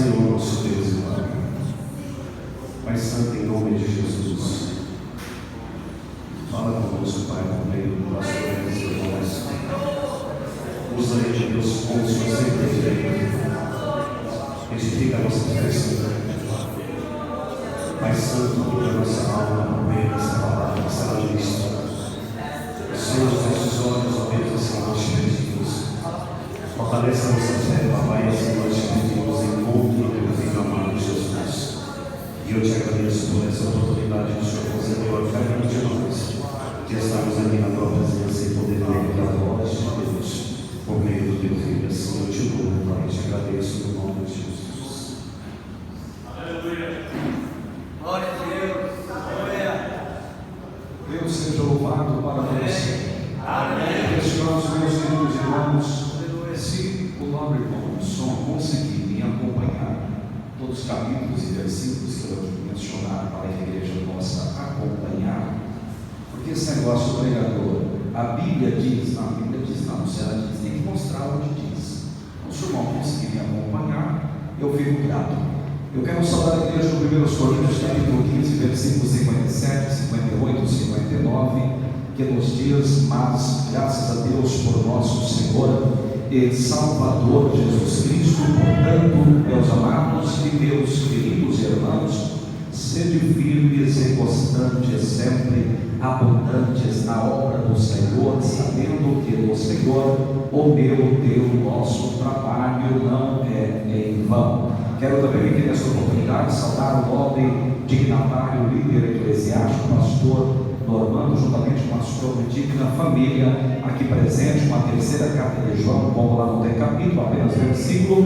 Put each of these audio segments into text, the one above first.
Senhor, nosso Deus e Pai. Pai Santo, em nome de Jesus, fala conosco, Pai, por meio do pastor e da oração. Usa aí, Deus, como o Senhor sempre direito. Edifica a nossa fé, Senhor. Pai Santo, muda a nossa alma por meio dessa palavra que será ministrada. Senhor, os nossos olhos, ó Deus, essa noite pedimos. Fortalece a nossa fé, Papai, essa noite pedimos em nome do Filho amado Jesus. E eu te agradeço por essa oportunidade que o Senhor concedeu a cada um de nós, que estamos aqui na tua presença e poder ler a voz de Deus por meio do teu Filho. Assim eu te louvo, Pai, te agradeço no nome de Jesus. Aleluia. Glória a Deus. Aleluia. Deus seja louvado para você. Amém. Preciosos meus queridos irmãos, se o nobre irmão do som conseguir me acompanhar, todos os capítulos e versículos que eu vou mencionar para que a igreja possa acompanhar, porque esse negócio do pregador, a Bíblia diz, não, se ela diz, tem que mostrar onde diz. Então, se o irmão conseguir me acompanhar, eu fico grato. Eu quero saudar a igreja do 1 Coríntios, capítulo 15, versículos 57, 58, 59, que nos diz: mas graças a Deus por nosso Senhor e Salvador Jesus Cristo, portanto, meus amados e meus queridos irmãos, sede firmes e constantes, sempre abundantes na obra do Senhor, sabendo que no Senhor o teu, nosso trabalho não é em vão. Quero também aqui nessa oportunidade saudar o nobre dignatário, líder eclesiástico, pastor Normando, juntamente com a sua digna família, aqui presente, uma terceira carta de João, como lá não tem capítulo, apenas versículo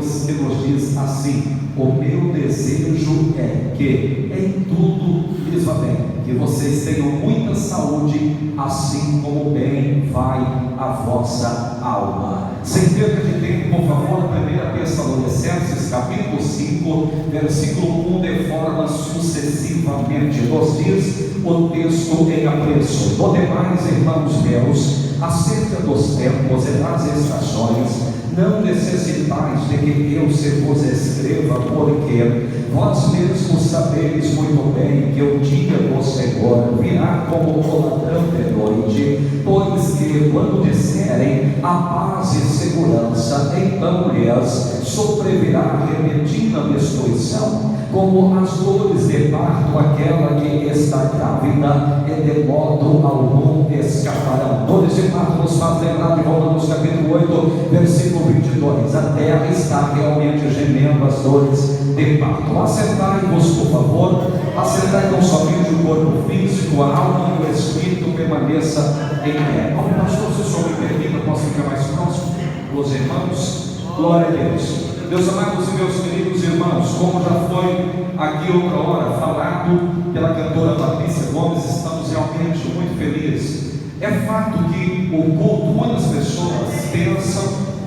2, que nos diz assim: o meu desejo é que em tudo lhes vá bem, que vocês tenham muita saúde, assim como bem vai a vossa alma. Sem perda de tempo, por favor, 1 Tessalonicenses, capítulo 5, versículo 1, de forma sucessivamente, nos diz o texto em apreço: no demais, irmãos meus, acerca dos tempos e das estações, não necessitais de que eu se vos escreva, porque vós mesmos sabeis muito bem que o dia do Senhor virá como o ladrão de noite, pois que quando disserem a paz e segurança, então lhes sobrevirá repentina destruição, como as dores de parto, aquela que está grávida, e de modo algum escaparão. Dores de parto nos faz lembrar de Romanos capítulo 8, versículo 22. A terra está realmente gemendo as dores de parto. Assentai-vos, por favor. Assentai não somente o corpo físico, a alma e o espírito permaneça em pé. Como pastor, se o senhor me permita, posso ficar mais próximo dos irmãos? Glória a Deus. Meus amados e meus queridos irmãos, como já foi aqui outra hora falado pela cantora Patrícia Gomes, estamos realmente muito felizes. É fato que o culto, muitas pessoas pensam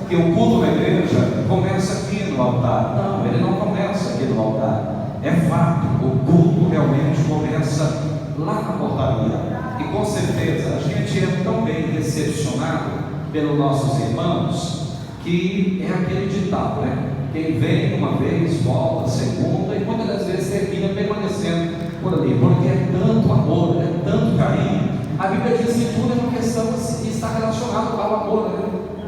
que o culto da igreja começa aqui no altar. Não, ele não começa aqui no altar. É fato, o culto realmente começa lá na portaria. E com certeza a gente é tão bem recepcionado pelos nossos irmãos, que é aquele ditado, né? Quem vem uma vez, volta segunda, e muitas das vezes termina permanecendo por ali, porque é tanto amor, é tanto carinho. A Bíblia diz que tudo é uma questão que está relacionada ao amor, né?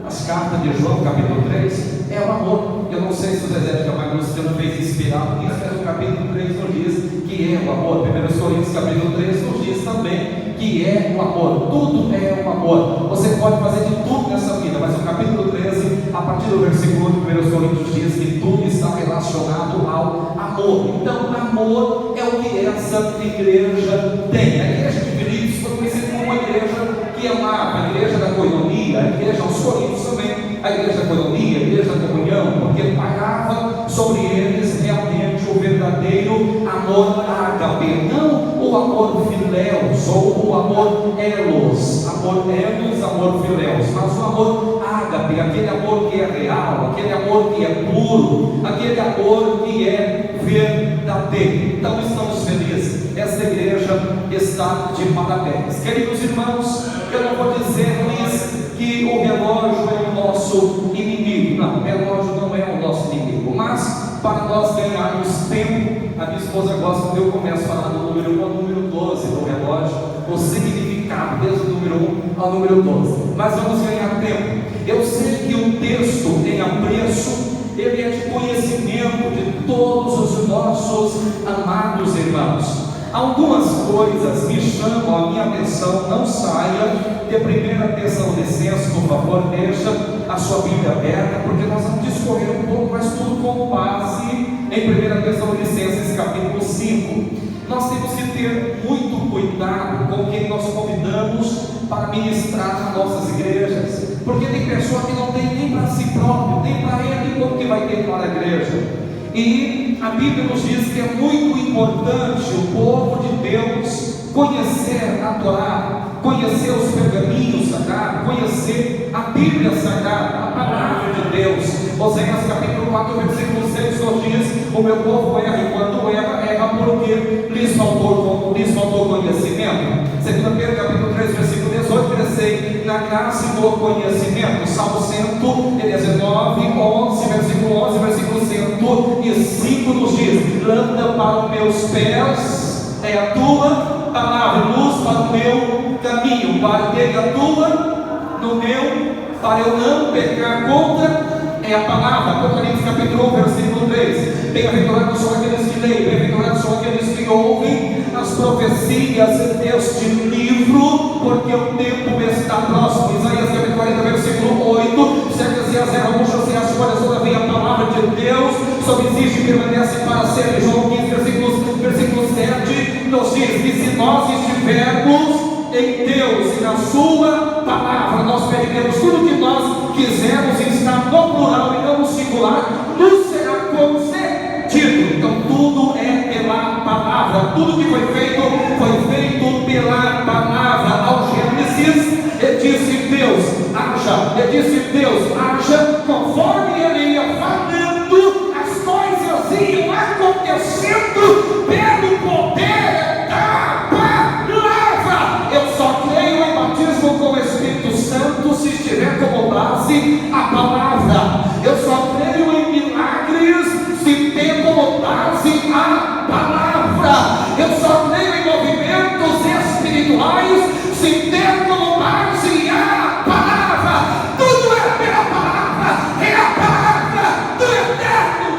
As cartas de João, capítulo 3, é o amor. Eu não sei se o Zezé de Camargo não fez inspirado nisso, mas o capítulo 3 nos diz que é o amor. 1 Coríntios, capítulo 3, nos diz também que é o amor. Tudo é o amor. Você pode fazer de tudo nessa vida, mas o capítulo 13, a partir do versículo 1 de 1 Coríntios, diz que tudo está relacionado ao amor. Então, amor é o que a Santa Igreja tem. A igreja de Filipos foi conhecida como uma igreja que amava, a igreja da coinonia, a igreja aos Coríntios também, a igreja da coinonia, a igreja da comunhão, porque pagava sobre eles realmente o verdadeiro amor ágape, não o amor filéus ou o amor elos, amor filéus, mas o amor ágape, aquele amor que é real, aquele amor que é puro, aquele amor que é verdadeiro. Então estamos felizes, esta igreja está de parabéns. Queridos irmãos, eu não vou dizer-lhes que o relógio é o nosso inimigo. Não, o relógio não é o nosso inimigo. O mas para nós ganharmos tempo, a minha esposa gosta quando eu começo a falar do número 1 ao número 12 do relógio, o significado desde o número 1 ao número 12, mas vamos ganhar tempo. Eu sei que o texto em apreço, ele é de conhecimento de todos os nossos amados irmãos. Algumas coisas me chamam a minha atenção, não saia de 1 Tessalonicenses, por favor, deixa a sua Bíblia aberta, porque nós vamos discorrer um pouco, mas tudo com base em 1 Tessalonicenses capítulo 5. Nós temos que ter muito cuidado com quem nós convidamos para ministrar nas nossas igrejas, porque tem pessoa que não tem nem para si próprio, nem para ele, como que vai ter para a igreja. E a Bíblia nos diz que é muito importante o povo de Deus conhecer a Torá, conhecer os pergaminhos sagrados, conhecer a Bíblia Sagrada, a palavra de Deus. Oséias capítulo 4, versículo 6 nos diz: o meu povo erra, e quando erra porque lhes faltou conhecimento. 2 Pedro capítulo 3, versículo 18: crescei na graça e no conhecimento. Salmo 119, 11, versículo 11, versículo 105 nos diz: lâmpada para os meus pés é a tua palavra, luz para o meu caminho. Guardei a tua no meu, para eu não pecar contra, é a palavra. Apocalipse capítulo 1, versículo 3: bem-aventurados são aqueles que leem, bem-aventurados são aqueles que ouvem as profecias deste livro, porque o tempo está próximo. Isaías capítulo 40, versículo 8: Eclesiastes erra, José as folhas, todavia a palavra de Deus subsiste e permanece para sempre. João 15, versículo 7 nos diz que se nós estivermos em Deus e na sua palavra, nós pediremos tudo que nós quisermos, está no plural e não no singular, nos será concedido. Então tudo é pela palavra, tudo que foi feito pela palavra. Ao Gênesis, ele disse Deus haja, conforme ele ia falando, as coisas iam acontecendo pelo poder da palavra. Eu só creio em batismo com o Espírito Santo se estiver como base a palavra. Eu só creio em milagres se ter como base a palavra. Eu só creio em movimentos espirituais se ter como base a palavra. Tudo é pela palavra, é a palavra do eterno.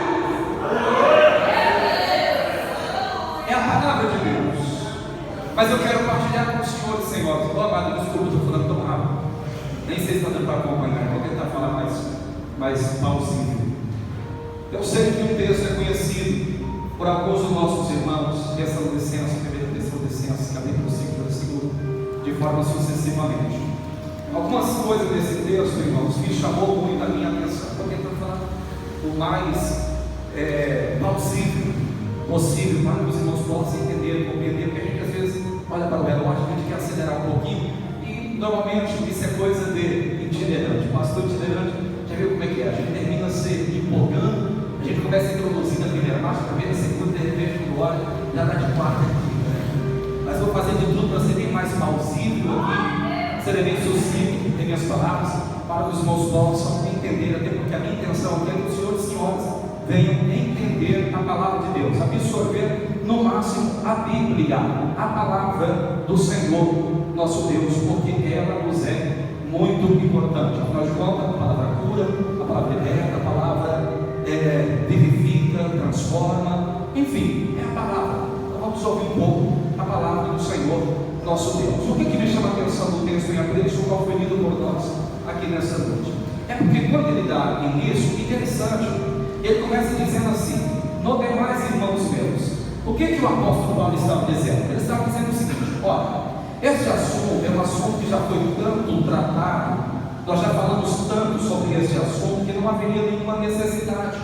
É a palavra de Deus. Mas eu quero partilhar com os senhores e senhoras. Oh, amado, desculpa, estou falando tão rápido. Nem sei se está dando para acompanhar. Vou tentar falar mais pausível. Eu sei que o texto é conhecido por alguns dos nossos irmãos, Tessalonicenses, 1 Tessalonicenses, capítulo 5, versículo, de forma sucessivamente. Algumas coisas desse texto, irmãos, me chamou muito a minha atenção. Vou tentar falar o mais plausível possível, para que os irmãos possam entender, compreender, porque a gente às vezes olha para o relógio, a gente quer acelerar um pouquinho, e normalmente isso é coisa de itinerante. Pastor itinerante, já viu como é que é? A gente termina se empolgando, a gente começa a introduzir na primeira marcha, primeira, segunda, de repente, quando olha, já está de quarta aqui, né? Mas vou fazer de tudo para ser bem mais plausível aqui, ser bem sucinto em minhas palavras, para que os irmãos possam entender, até porque a minha intenção é que os senhores e senhoras venham entender a palavra de Deus, absorver no máximo a Bíblia, a palavra do Senhor nosso Deus, porque ela nos é muito importante. Afinal de contas, a palavra cura, a palavra liberta, a palavra vivifica, transforma, enfim, é a palavra. Então vamos ouvir um pouco a palavra do Senhor nosso Deus. O que me chama a atenção do texto em apreço, qual foi lido por nós aqui nessa noite? É porque quando ele dá início, interessante, ele começa dizendo assim: no demais, irmãos meus. O que o apóstolo Paulo estava dizendo? Ele estava dizendo o seguinte: olha, esse assunto é um assunto que já foi tanto tratado, nós já falamos tanto sobre esse assunto, que não haveria nenhuma necessidade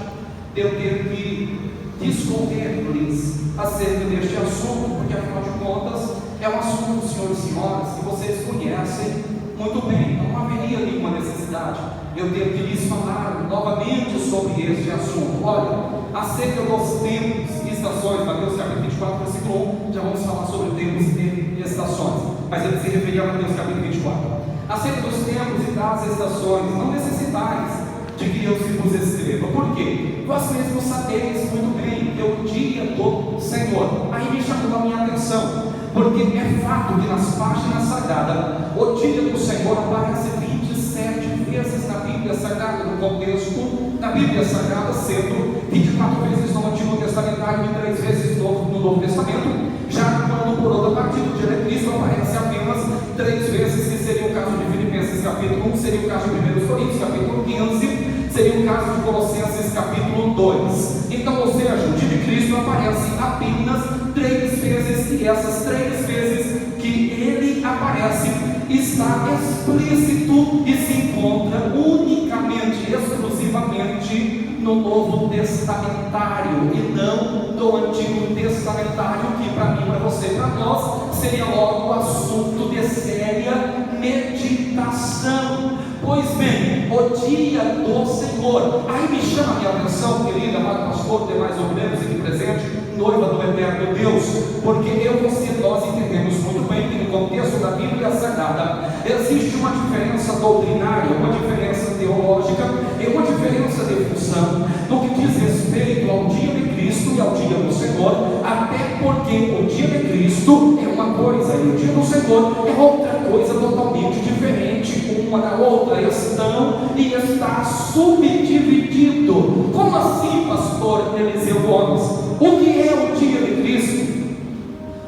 de eu ter que discorrer-lhes acerca deste assunto, porque afinal de contas é um assunto, senhores e senhoras, que vocês conhecem muito bem. Não haveria nenhuma necessidade de eu ter que lhes falar novamente sobre este assunto. Olha, acerca dos tempos e estações, Mateus capítulo 24, versículo 1, já vamos falar sobre tempos e estações, mas ele se referia a Mateus capítulo 24. Acerca dos tempos e das estações, não necessitais de que eu vos escreva. Por quê? Vós mesmos sabeis muito bem que é o dia do Senhor. Aí me chamou a minha atenção, porque é fato que nas páginas sagradas o dia do Senhor aparece 27 vezes na Bíblia Sagrada, no contexto da Bíblia Sagrada, sendo 24 vezes no Antigo Testamentário e 3 vezes no Novo Testamento. Já quando por outra parte do dia de Cristo aparece apenas 3 vezes, que seria o caso de Filipenses capítulo 1, seria o caso de 1 Coríntios capítulo 15, seria o caso de Colossenses capítulo 2. Então, ou seja, o dia de Cristo aparece apenas 3 vezes, e essas 3 vezes que ele aparece está explícito e se encontra unicamente, exclusivamente no Novo Testamentário e não no Antigo Testamentário, que para mim, para você, para nós seria logo assunto de séria meditação. Pois bem, o dia do Senhor, aí me chama a minha atenção, querida, amado pastor, demais obreiros aqui presente, noiva do eterno Deus, porque eu, você, nós entendemos muito bem que no contexto da Bíblia Sagrada existe uma diferença doutrinária, uma diferença teológica e uma diferença de função no que diz respeito ao dia de Cristo e ao dia do Senhor, até porque o dia de Cristo é uma coisa e o dia do Senhor é outra coisa totalmente diferente uma da outra, estão e está subdividido. Como assim, pastor Eliseu Gomes? O que é o dia de Cristo?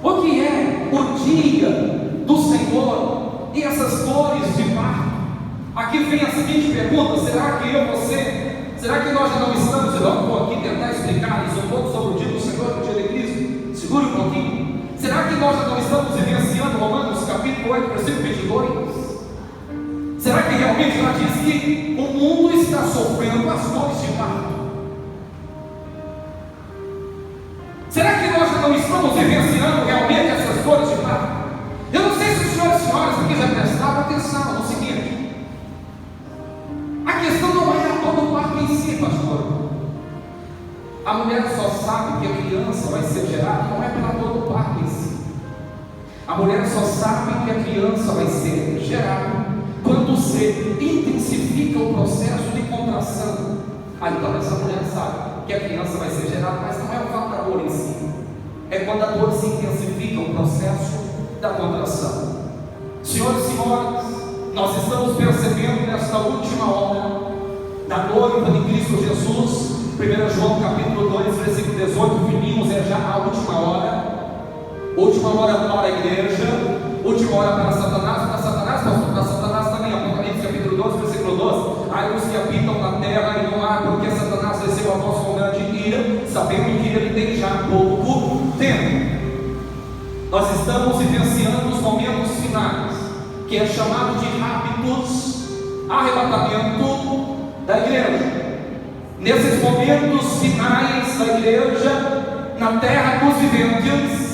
O que é o dia do Senhor? E essas dores de parto? Aqui vem a seguinte pergunta: será que eu, você, será que nós já não estamos? Eu vou aqui tentar explicar isso um pouco sobre o dia do Senhor e o dia de Cristo. Segure um pouquinho. Será que nós já não estamos vivenciando Romanos capítulo 8, versículo 22? Será que realmente ela diz que o mundo está sofrendo as dores de parto? Será que nós já não estamos vivenciando realmente essas dores de parto? Eu não sei se os senhores e senhoras aqui já prestaram atenção no seguinte: a questão não é a dor do parto em si, pastor. A mulher só sabe que a criança vai ser gerada, não é pela dor do parto em si. A mulher só sabe que a criança vai ser gerada quando se intensifica o processo de contração. Aí então essa mulher sabe que a criança vai ser gerada, mas não é o fato da dor em si, é quando a dor se intensifica o processo da contração. Senhores e senhoras, nós estamos percebendo nesta última hora da noiva de Cristo Jesus, 1 João capítulo 2, versículo 18, vimos, é já a última hora para a igreja, última hora para Satanás, pastor, para Satanás também. Apocalipse capítulo 12, versículo 12: ai dos que habitam na terra e no ar, porque Satanás desceu a vós com grande ira, sabendo que ele tem já pouco tempo. Nós estamos vivenciando os momentos finais, que é chamado de raptos, arrebatamento da igreja. Nesses momentos finais da igreja, na terra dos viventes,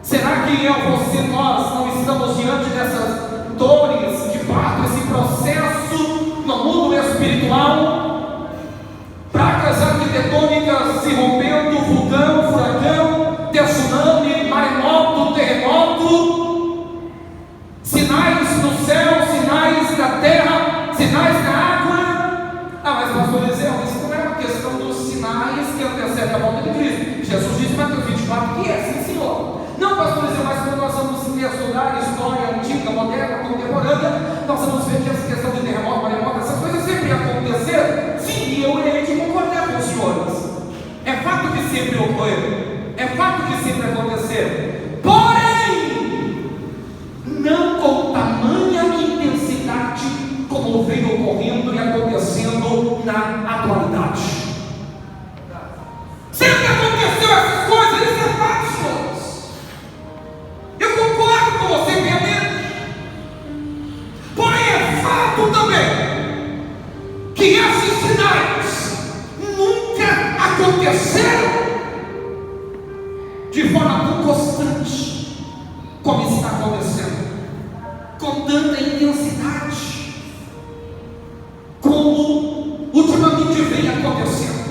será que eu, você, nós não estamos diante dessas dores de parto, esse processo no mundo espiritual? Placas arquitetônicas se rompendo, vulcão, furacão, tsunami, maremoto, terremoto, sinais no céu, sinais na terra, sinais na água. Mas pastor Eliseu, isso não é uma questão dos sinais que antecedem a volta de Cristo. Jesus disse em Mateus 24 que é, sim senhor. Não, pastor Eliseu, mas quando nós vamos estudar história antiga, moderna, contemporânea, nós vamos ver que essa questão de terremoto, maremoto, essas coisas sempre aconteceram. Sim, e eu irei te concordar com os senhores. É fato que sempre ocorreram, é fato que sempre aconteceram. Porém, não com tamanha intensidade como veio ocorrendo e acontecendo na atualidade. Sempre aconteceu essas coisas, isso é fato, senhores. Eu concordo com você, realmente. Porém, é fato também que esses sinais nunca aconteceram de forma tão constante como está acontecendo, com tanta intensidade como ultimamente vem acontecendo.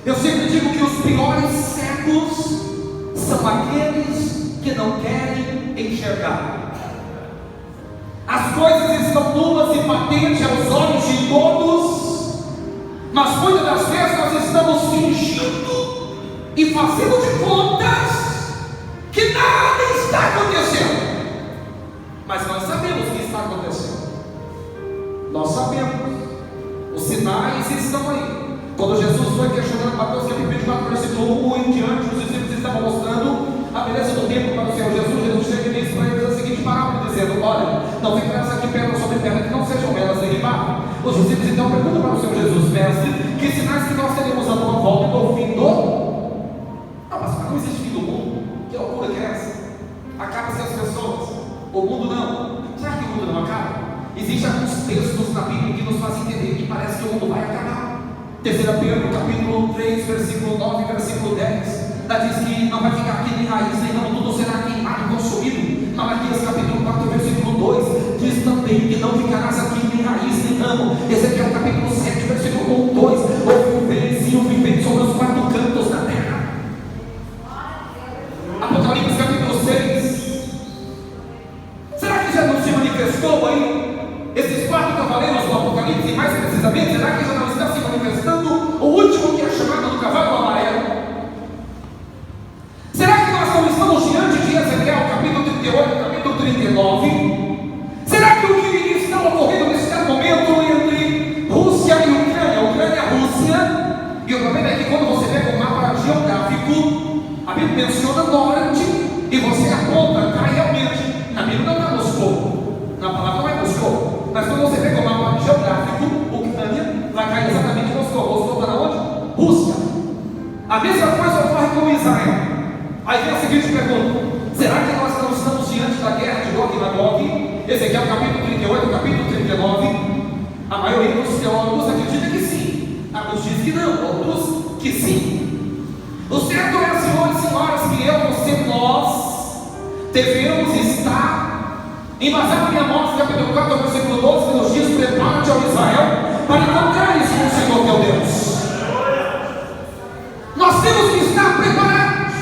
Eu sempre digo que os piores cegos são aqueles que não querem enxergar. As coisas estão nuas e patentes aos olhos de todos, mas muitas das vezes nós estamos fingindo e fazendo de contas que nada está acontecendo, mas nós sabemos o que está acontecendo, nós sabemos, os sinais estão aí. Quando Jesus foi questionando Mateus capítulo 24, versículo 1 em diante, os discípulos estavam mostrando a beleza do templo para o Senhor Jesus. Jesus chega e diz para eles a seguinte parábola, dizendo: olha, não ficarás aqui pedra sobre pedra que não sejam elas derribadas. Os discípulos então perguntam para o Senhor Jesus: mestre, que sinais que nós teremos a tua volta e do fim do... Não, mas não existe fim do mundo. Que loucura que é essa? Acaba-se as pessoas, o mundo não. Será que o mundo não acaba? Existem alguns textos na Bíblia que nos fazem entender que parece que o mundo vai acabar. 3 Pedro capítulo 3, versículo 9 e versículo 10, ela diz que não vai ficar aqui nem raiz, nem ramo, tudo será queimado e consumido. Malaquias capítulo 4, versículo 2, diz também que não ficarás aqui nem raiz, nem ramo. Ezequiel capítulo 7, versículo 1, 2, ouve o vento sobre os 4 cantos da terra. Apocalipse capítulo 6, será que já não se manifestou aí esses 4 cavaleiros do Apocalipse? E mais precisamente, será que já não está se manifestando o último, que é chamado do cavalo amarelo? Será que nós não estamos diante de Ezequiel capítulo 38, capítulo 39? Será que o que está ocorrendo nesse momento entre Rússia e Ucrânia, Ucrânia e Rússia? E o problema é que quando você pega um mapa geográfico, a Bíblia menciona norte e você aponta, tá, realmente, na Bíblia não está Moscou, na palavra não é Moscou, mas quando você pega o mapa geográfico, Ucrânia vai cair exatamente em Moscou. Moscou está onde? Rússia. A mesma coisa ocorre com Israel. Aí vem a seguinte pergunta: será que nós não estamos diante da guerra de Gog e Magog? Ezequiel capítulo 38, capítulo 39. A maioria dos teólogos acredita que sim, alguns dizem que não, outros que sim. O certo é, senhores e senhoras, que eu, você, nós devemos estar embasado em Amós capítulo 4, versículo 12, que nos diz: prepara-te, ó Israel, para encontrares com o Senhor teu Deus. Nós temos que estar preparados.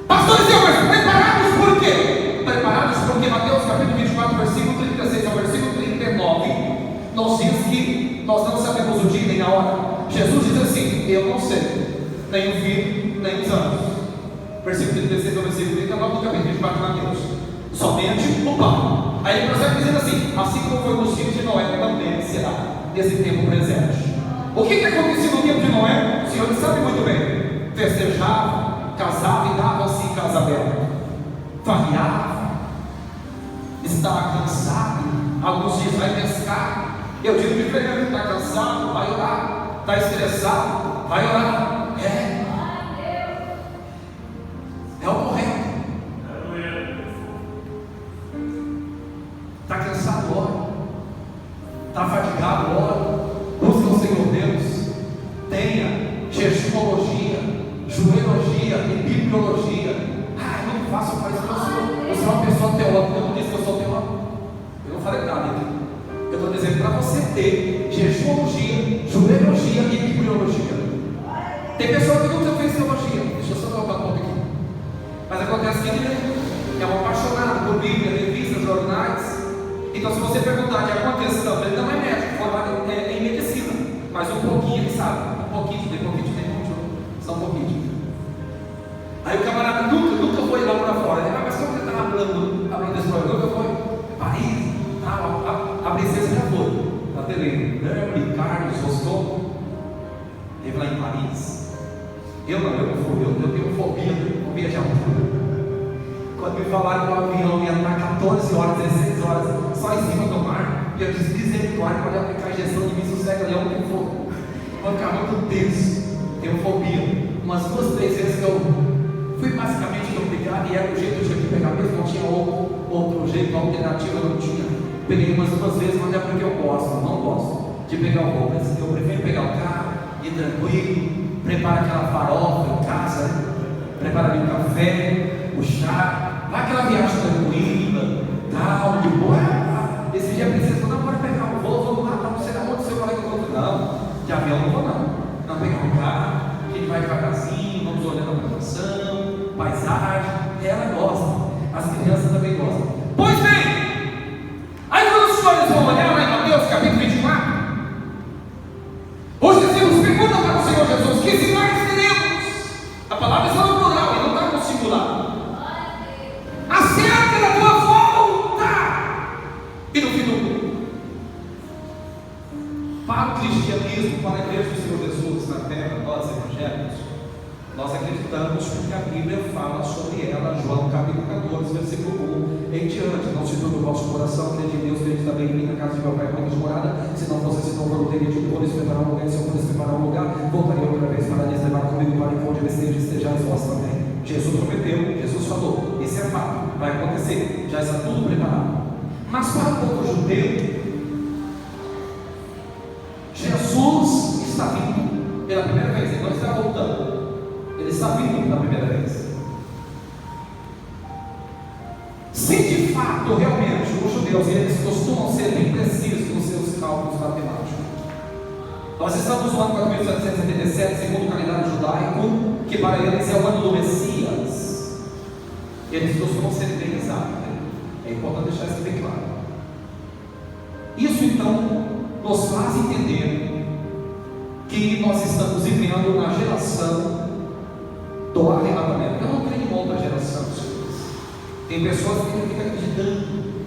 Pastores e homens, preparados por quê? Preparados porque Mateus capítulo 24, versículo 36 ao versículo 39 nos diz que nós não sabemos o dia nem a hora. Jesus diz assim: eu não sei, nem o fim, nem os anos. Versículo 36 ao versículo 39 do capítulo 24 de Mateus. Somente o Pai. Aí ele prossegue dizendo assim como foi nos dias de Noé, também será nesse tempo presente. O que acontecia no tempo de Noé? O Senhor sabe muito bem. Festejava, casava e dava-se em casamento, variava, estava cansado. Alguns dias vai pescar. Eu digo diferente: está cansado, vai orar. Está estressado, vai orar. É o correto. Está cansado, ora. Está fatigado, ora. Busca o Senhor Deus. Tenha jejumologia, joelologia e bibliologia. É muito fácil fazer isso. Você é uma pessoa teóloga. Eu não disse que eu sou teólogo. Eu não falei nada aqui. Eu estou dizendo para você ter jejumologia, joelologia e bibliologia. Tem pessoa que nunca fez teologia. Deixa eu só colocar um ponto aqui. Mas acontece que ele é um apaixonado por Bíblia, revistas, jornais. Então, se você perguntar de alguma questão, ele não é médico, formado em medicina, mas um pouquinho ele sabe, um pouquinho, só um pouquinho. Aí o camarada nunca foi lá para fora. Ele, mas como ele estava falando desse problema? Nunca foi. Paris, a princesa já foi. Está tendo Carlos, Rostov, teve lá em Paris. Eu não fui, eu tenho fobia de altura. Quando me falaram que o avião ia estar 14 horas, 16 horas, só em cima do mar, e eu disse: misericórdia, pode aplicar injeção de mim, sossega, leão, tem fogo. Vou ficar muito tenso, tenho fobia. Umas 2, 3 vezes que eu fui basicamente obrigado, e era o jeito que eu tinha que pegar mesmo, não tinha outro jeito, alternativa, eu não tinha. Peguei umas 2 vezes, mas é porque eu não gosto de pegar o voo. Eu prefiro pegar o carro, ir tranquilo, prepara aquela farofa em casa, né? Prepara ali o café, o chá. Vai aquela viagem tranquila, tal, de boa. Esse dia a princesa não pode pegar o voo, vamos lá, não sei aonde você vai com o outro. Não, de avião não vou não. Não pegar um carro, a gente vai devagarzinho, vamos olhando a plantação, paisagem. Ela gosta, as crianças também gostam. Pois bem, Senhor Jesus: que sinais teremos? A palavra está no plural e não está no singular. Acerca da tua volta e do fim do mundo. Para o cristianismo, para a igreja do Senhor Jesus na terra, nós evangélicos, nós acreditamos porque a Bíblia fala sobre ela, João capítulo 14, versículo 1 em diante. Não se turbe o vosso coração, crede em Deus, crede também em mim, na casa de meu pai há muitas moradas. Se não fosse, se não for, eu teria dito: vou lhes preparar um lugar, e se eu for lhes preparar um lugar, voltaria outra vez para lhes levar comigo para onde eu esteja, estejais vós também. Jesus prometeu, Jesus falou, isso é fato, vai acontecer, já está tudo preparado. Mas para o povo judeu, Jesus está vindo pela primeira vez, ele não está voltando. Ele está vindo pela primeira vez. Se de fato, realmente, os judeus, eles costumam ser bem precisos nos seus cálculos matemáticos. Nós estamos no ano 4777, segundo o calendário judaico, que para eles é o ano do Messias. Eles costumam ser bem exatos. É importante deixar isso bem claro. Isso então nos faz entender que nós estamos vivendo na geração do arrebatamento. Eu não creio em outra geração, senhores. Tem pessoas que ficam acreditando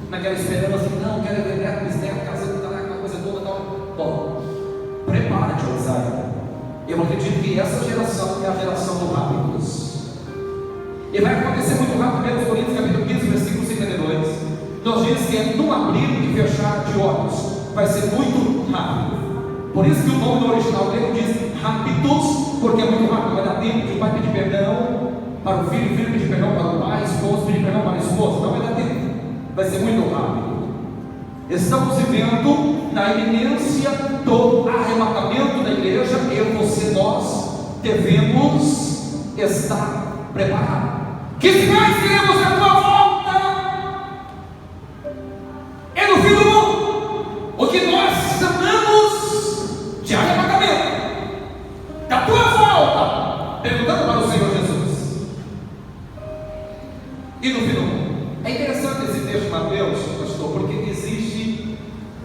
naquela esperança de não, quero ver neto, bisneto, casa, aquela coisa toda. Bom, prepara-te, Isaías. Eu acredito que essa geração é a geração do rápidos. E vai acontecer muito rápido. 1 Coríntios capítulo 15, versículo 52, nos diz que é no abrir e fechar de olhos. Vai ser muito rápido. Por isso que o nome do original grego diz rápidos, porque é muito rápido. Vai dar tempo de o pai pedir perdão para o filho, o filho pedir perdão para o pai, o esposo pedir perdão para a esposa. Não vai dar tempo. Vai ser muito rápido. Estamos vivendo na iminência do arrebatamento da igreja. Eu, você, nós devemos estar preparados. Que sinais teremos na tua volta? É no fim do mundo. O que nós chamamos de arrebatamento da tua volta, perguntando para o Senhor Jesus. E no fim do mundo. É interessante esse texto de Mateus, pastor, porque existe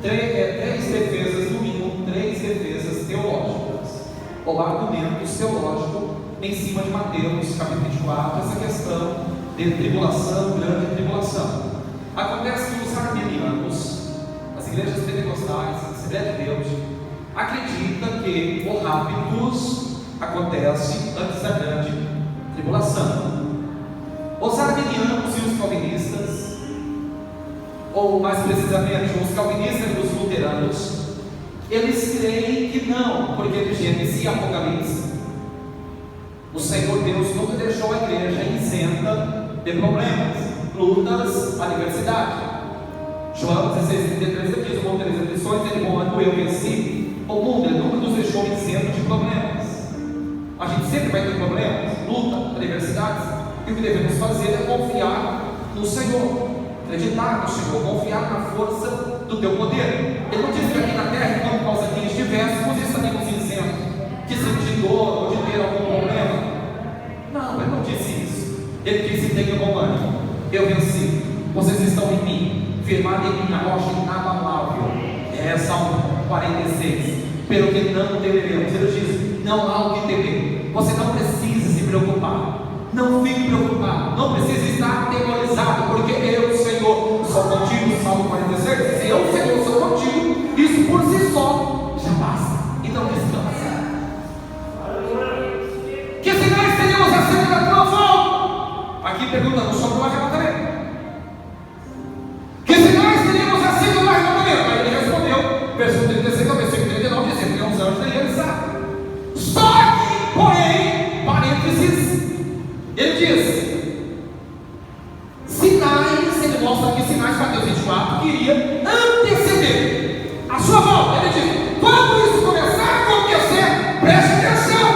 três defesas, no mínimo, três defesas teológicas, ou argumentos teológicos em cima de Mateus, capítulo 24, essa questão de tribulação, grande tribulação. Acontece que os arminianos, as igrejas pentecostais, a Assembleia de Deus, acreditam que o raptus acontece antes da grande tribulação. Os arminianos e os calvinistas, ou mais precisamente os calvinistas e os luteranos, eles creem que não, porque de Gênesis e Apocalipse o Senhor Deus nunca deixou a igreja isenta de problemas, lutas, adversidade. João 16:33 diz: o mundo tem aflições, ele quando eu venci o mundo, ele nunca nos deixou isento de problemas. A gente sempre vai ter problemas, luta, adversidades, e o que devemos fazer é confiar no Senhor, acreditar no Senhor, confiar na força do teu poder. Ele não diz que aqui na terra, enquanto nós aqui estivéssemos, estaríamos isentos de sentir dor ou de ter algum problema. Não, ele não disse isso. Ele disse: tenha bom ânimo, eu venci, vocês estão em mim, firmado em mim na rocha inabalável. É Salmo 46. Pelo que não temeremos. Ele diz: não há o que temer. Você não precisa se preocupar. Não fique preocupado. Não precisa estar atemorizado, porque eu, Senhor, sou contigo. Salmo 46. Se eu, Senhor, sou contigo, isso por si só já basta. Então descansa. Que sinais teremos acerca da tua volta? Aqui perguntando sobre o arrebatamento. Que sinais teremos acerca do arrebatamento? Aí ele respondeu, versículo 36 ao versículo 39, dizendo que é uns anjos da realizar. Só que, porém, parênteses, ele diz: sinais, ele mostra aqui sinais para Mateus 24 que iria anteceder a sua volta. Ele diz: quando isso começar a acontecer, preste atenção.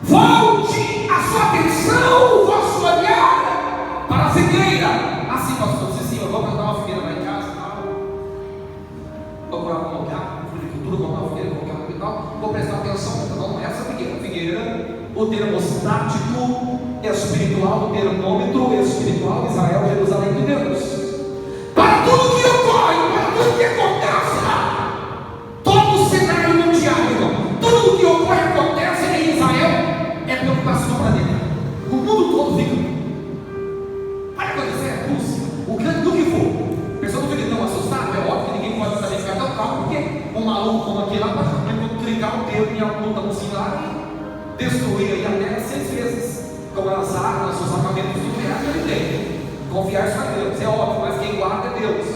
Volte a sua atenção, o vosso olhar para a figueira. Assim, pastor, sim, eu vou plantar uma figueira lá em casa, tal. Procurar um lugar, floricultura, comprar uma figueira, colocar no quintal. Vou prestar atenção, não é essa figueira. Figueira, o termostático espiritual, o termômetro espiritual, Israel, Jerusalém de Deus. Para tudo que ocorre, para tudo que acontece, todo o cenário mundial, irmão, tudo tricar o dedo em algum Sinai, destruir aí a terra 6 vezes, com as armas, os armamentos do que ele tem. Confiar só em Deus, é óbvio, mas quem guarda é Deus.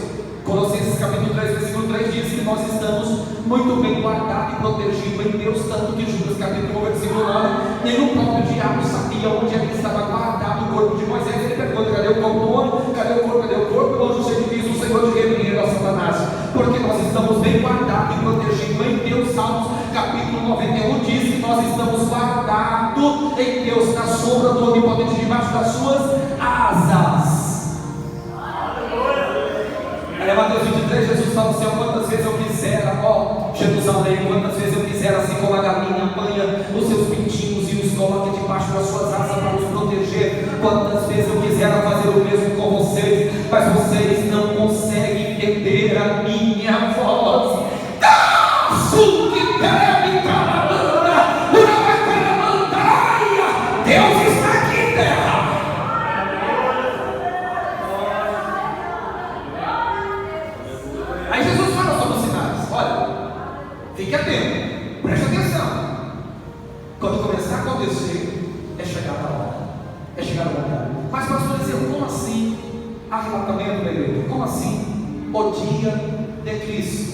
Colossenses capítulo 3, versículo 3 diz que nós estamos muito bem guardados e protegidos em Deus, tanto que Judas capítulo 1, versículo 9, nem o próprio diabo sabia onde ele estava guardado o corpo de Moisés. Ele pergunta: cadê o corpo do homem? Cadê o corpo? Cadê o corpo? O anjo chega e diz: o Senhor te repreende, ó Satanás, porque nós estamos bem guardados e protegidos em Deus. Salmos capítulo 91 diz que nós estamos guardados em Deus, na sombra do Onipotente, debaixo das suas asas. Aí Mateus 23, Jesus fala assim: quantas vezes eu quisera, ó Jerusalém, quantas vezes eu quisera, assim como a galinha apanha os seus pintinhos e os coloca debaixo das suas asas para os proteger, quantas vezes eu quisera fazer o mesmo com vocês, mas vocês não conseguem entender a minha voz. Deus está aqui, terra. Aí Jesus fala sobre os sinais. Olha, fique atento, preste atenção. Quando começar a acontecer, é chegada a hora, é chegada a hora. Mas pastor dizendo: como assim arrebatamento da igreja? Como assim o dia de Cristo?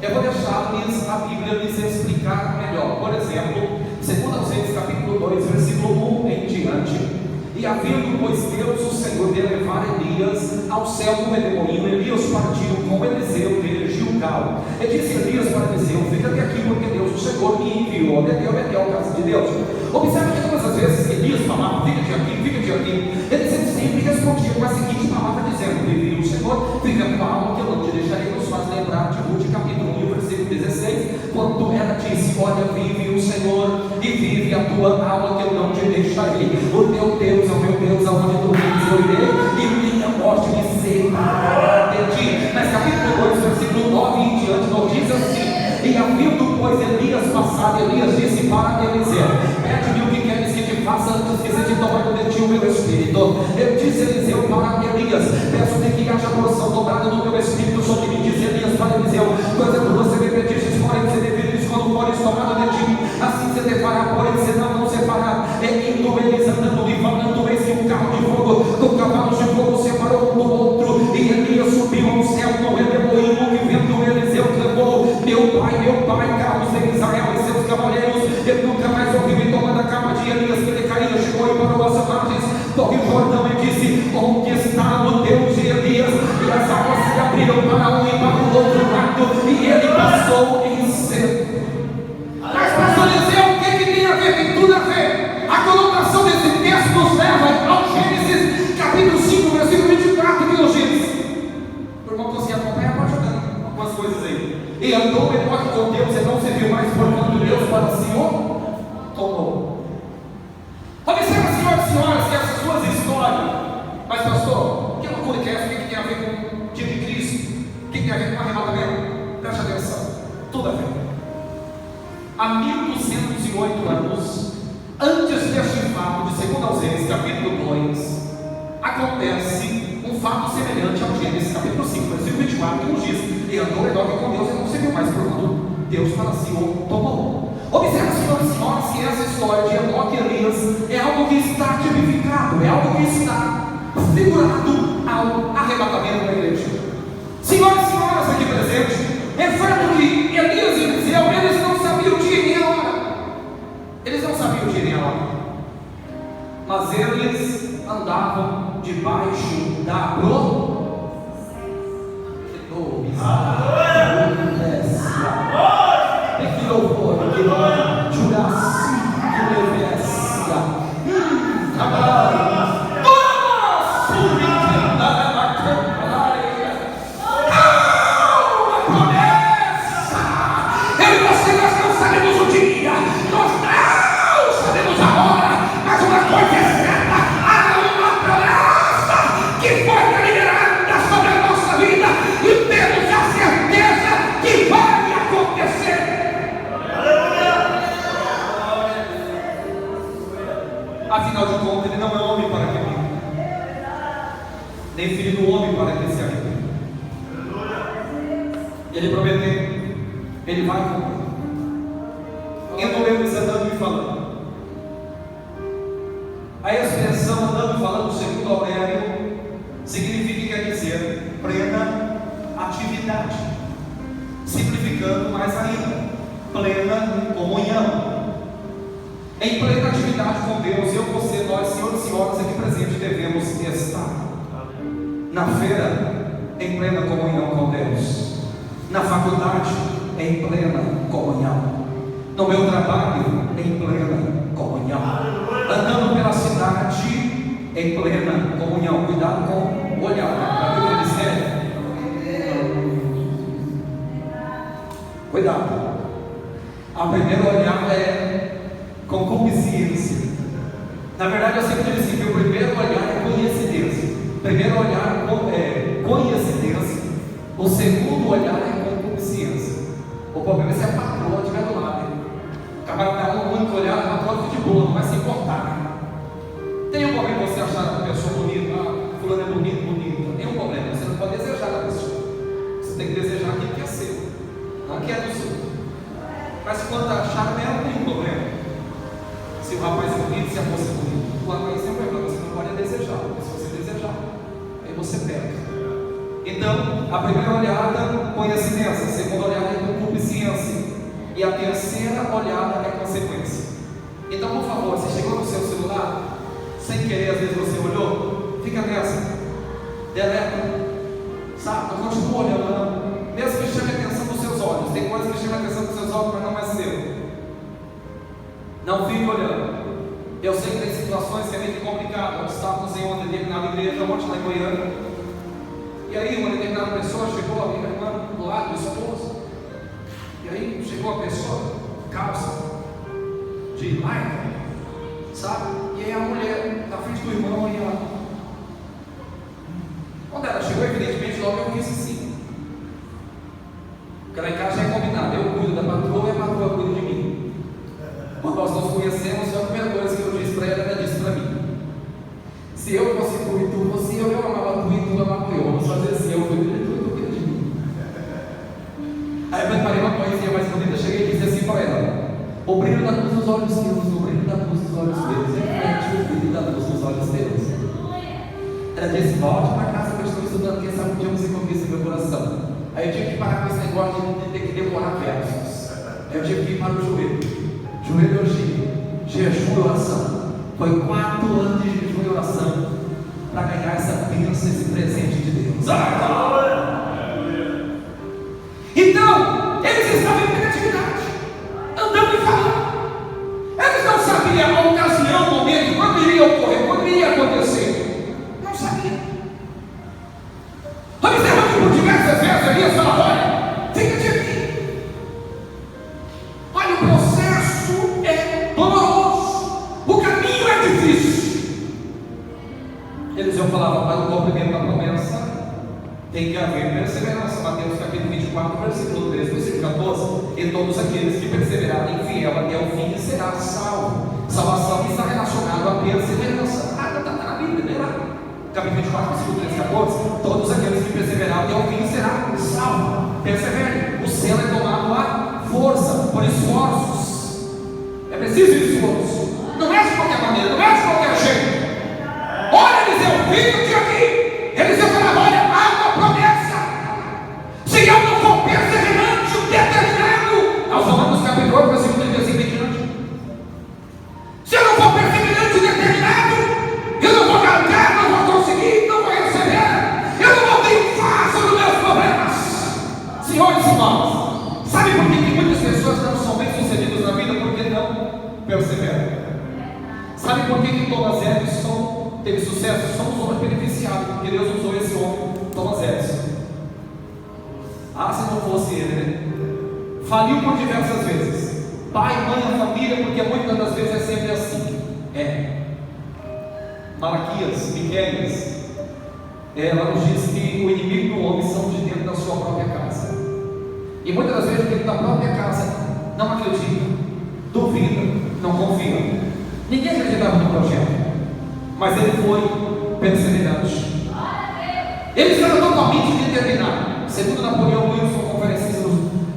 Eu vou deixar-lhes a Bíblia lhes explicar melhor. Por exemplo, 2 Reis capítulo 2, versículo 1 em diante. E havendo, pois, Deus o Senhor de levar Elias ao céu com redemoinho, Elias partiu com Eliseu de Gilgal. E disse Elias para Eliseu: fica aqui, porque Deus o Senhor me enviou. Betel, casa de Deus. Observe que todas as vezes Elias falava: fica aqui, Eliseu sempre respondia com a seguinte palavra, dizendo: vive o Senhor, fica com a alma que eu não te deixarei. Nos faz lembrar de Ruth capítulo 1, versículo 16, quando ela disse: olha, vive o Senhor e vive a tua alma que eu não te deixarei. O teu Deus é o meu Deus, aonde tu vives eu irei, e minha morte me separará de ti. Mas capítulo 2, versículo 9 em diante, nos diz assim: e havendo, pois, Elias passado, Elias disse para Eliseu: pede-me o que queres que te faça antes que seja dobrado de ti o meu espírito. Eu disse Eliseu para Elias: peço-te que haja porção dobrada do teu espírito sobre mim. Disse Elias para Eliseu: coisa que você me pedistes, porém se deveres quando fores tomado de ti, assim se te fará, porém senão não se fará. E indo eles andando e falando, eis que um carro de fogo com cavalos de fogo separou um do outro, e Elias subiu ao céu com redemoinho, que vendo Eliseu clamou: meu pai, carros de Israel e seus cavaleiros. Ele nunca mais ouviu, e tomando a capa de Elias que ele caía, chegou e parou as margens do rio Jordão e disse: onde está o Deus de Elias? E as águas se abriram para um e para o outro lado, e ele passou em seco. Mas pastor Eliseu, o que tem a ver? Tem tudo a ver. A conotação desse texto nos leva ao Gênesis capítulo 5, versículo 24, que nos diz. O irmão conseguir acompanhar, pode jogando algumas coisas aí. E andou Enoque com Deus e não se viu mais, porquanto Deus para si o tomou. Observa, senhoras e senhores, que essas suas histórias. Mas pastor, que loucura que é essa? O que tem a ver com o dia de Cristo? O que tem a ver com arrebatamento? Preste atenção, tudo a ver. Há 1208 anos antes deste fato de 2 Reis capítulo 2, acontece um fato semelhante ao Gênesis capítulo 5, versículo 24, que nos diz: e andou Enoque com Deus e não se viu mais, porquanto Deus para si o tomou. Observe, senhoras e senhores, que essa história de Enoque e Elias é algo que está tipificado, é algo que está figurado ao arrebatamento da igreja. Senhoras e senhores aqui presentes, é fato que Elias e Eliseu, eles não sabiam o dia nem a hora. Eles não sabiam o dia nem a hora. Mas eles andavam debaixo da profecia. Que louvor, que louvor. Juraci, que levessia. Afinal de contas, ele não é homem para que viva, nem filho do homem para que se arrependa. Ele prometeu, ele vai cumprir. em plena atividade com Deus. Eu, você, nós, senhores e senhoras aqui presentes, devemos estar na feira em plena comunhão com Deus, na faculdade em plena comunhão, no meu trabalho em plena comunhão, andando pela cidade em plena comunhão. Cuidado com o olhar, para ver o que ele disser. Cuidado. A primeira olhada é concupiscência. Na verdade, eu sempre digo assim, que o primeiro olhar é coincidência. O primeiro olhar é coincidência. O segundo olhar é concupiscência. O problema é se a patroa estiver do lado. O camarada dá um único olhar, a patroa fica de boa, não vai se importar. Tem um problema você achar a pessoa bonita, fulano é bonito, bonita. Tem um problema, você não pode desejar da pessoa. Você tem que desejar aquilo que é seu, não que é do seu. Mas quando achar ela, tem um problema. Se o rapaz é bonito, se a moça é bonita, o rapaz sempre é você não pode desejar, porque se você desejar, aí você peca. Então, a primeira olhada, coincidência, a segunda olhada é concupiscência, e a terceira olhada é consequência. Então, por favor, você chegou no seu celular, sem querer, às vezes você olhou, fica nessa, deleta, sabe? Não continua olhando, mesmo que chame a atenção dos seus olhos. Tem coisas que chamam a atenção dos seus olhos, mas não é seu. Não fique olhando. Eu sei que tem situações que é meio complicado. Nós estávamos em uma determinada igreja, ontem lá em Goiânia, e aí uma determinada pessoa chegou, a minha irmã do lado do esposo, e aí chegou a pessoa, calça de lycra, sabe? E aí a mulher na frente do irmão, e ela, quando ela chegou, evidentemente logo eu disse sim, porque lá em casa já é combinado, eu cuido da patroa e a patroa cuida de mim. Quando nós nos conhecemos, a primeira coisa que eu disse para ela disse para mim: se eu fosse tu e tu fosse eu amava tu e tu amava eu. Vamos fazer assim, eu cuido de tu e tu cuida de mim. Aí eu preparei uma poesia mais bonita, cheguei e disse assim para ela: o brilho da luz dos olhos teus, o brilho da luz dos olhos teus, reflete o brilho da luz dos olhos teus. Ela disse: volte para casa que eu estou estudando, quem sabe um dia você conquista meu coração. Aí eu tive que parar com esse negócio de ter que decorar versos. Aí eu tive que ir para o joelho hoje, jejum e oração. Foi 4 anos de jejum e oração para ganhar essa bênção, esse presente de Deus. Então, eles estavam em criatividade, andando e falando. Eles não sabiam a ocasião, o momento, quando iria ocorrer, quando iria acontecer. Não sabiam. Observa que por diversas vezes Elias fala: olha, fica de aqui. Olha, o processo é doloroso, o caminho é difícil. Eliseu falava: para o cumprimento da promessa tem que haver perseverança. Mateus capítulo 24, versículo 13, versículo 14: e todos aqueles que perseverarem fiel até o fim será salvo. Salvação está relacionada à perseverança. Está na Bíblia, lê lá. Capítulo 24, versículo 13, 14: todos aqueles que perseverarem até o fim será salvo. Persevere. O selo é tomado à força, por esforços. É preciso esforço. Não é de qualquer maneira, não é de qualquer jeito. Olha, Eliseu, fica de aqui. Eliseu falava: olha, há uma promessa. Se eu não for perseverante, determinado, aos Romanos capítulo 8, versículo 35 em diante. Se eu não for perseverante, determinado, eu não vou cantar, não vou conseguir, não vou receber, eu não vou triunfar sobre os meus problemas. Senhores e irmãos, sabe por que muitas pessoas não são bem-sucedidas na vida? Porque não perseveram. Sabe por que Thomas Edison teve sucesso? Somos homens beneficiados, porque Deus usou esse homem, Thomas Edison. Ah, se não fosse ele, né? Faliu por diversas vezes. Pai, mãe, a família, porque muitas das vezes é sempre assim. Malaquias, Miqueias, ela nos diz que o inimigo do homem são de dentro da sua própria casa. E muitas das vezes dentro da própria casa não acredita, duvida, não confia. Ninguém acreditava no projeto, mas ele foi perseverante. Ele estava totalmente determinado. Segundo Napoleão Wilson, conferencista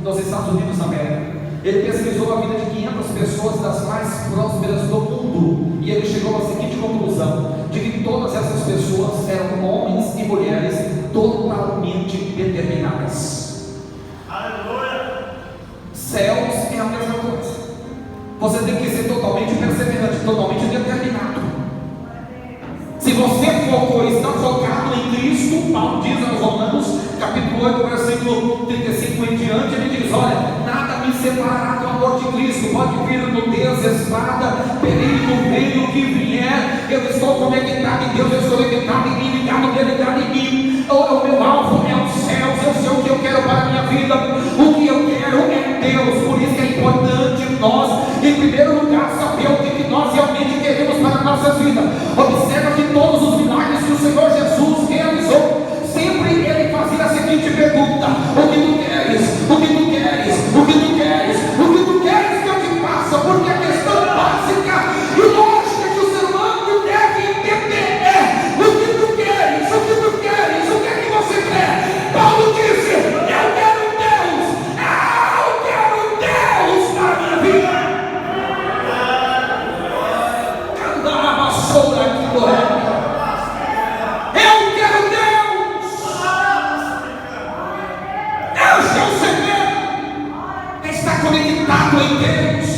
nos Estados Unidos da América, ele pesquisou a vida de 500 pessoas das mais prósperas do mundo, e ele chegou à seguinte conclusão: de que todas essas pessoas eram homens e mulheres totalmente determinadas. Aleluia! Céus é a mesma coisa. Você tem que ser totalmente perseverante, totalmente determinado. Se você focou, está focado em Cristo, Paulo diz aos Romanos, capítulo 8, versículo 35 em diante, ele diz: olha, nada me separará do amor de Cristo. Pode vir nudez, espada, perigo, meio que vier, eu estou conectado em Deus, eu estou conectado em mim, ligado em mim. O meu alvo é os céus, eu sei o que eu quero para a minha vida, o que eu quero é Deus. Por isso é importante nós, em primeiro lugar, saber o que nós realmente queremos para a nossa vida. Observa que todos os milagres que o Senhor Jesus realizou, sempre ele fazia a seguinte pergunta: o que tu queres? O que tu queres? O que tu queres? O que tu queres que eu te faça? Porque a questão básica e lógica que o ser humano deve entender é: o que tu queres? O que tu queres? O que é que você quer? Paulo disse: eu quero Deus, eu quero Deus para a minha vida. Eu quero Deus. Esse é o segredo. Está conectado em Deus.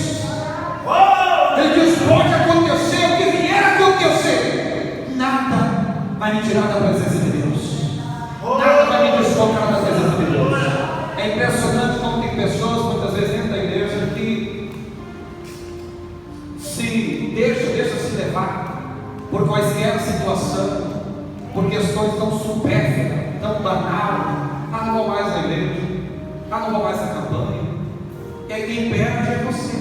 Ele diz: pode acontecer o que vier a acontecer, nada vai me tirar da presença de Deus, nada vai me desfocar da presença de Deus. É impressionante como tem pessoas muitas vezes dentro da igreja que deixa se levar por quaisquer situação, por questões tão supérfluas, tão banais. Não vou mais à igreja, não vou mais à campanha. E aí quem perde é você,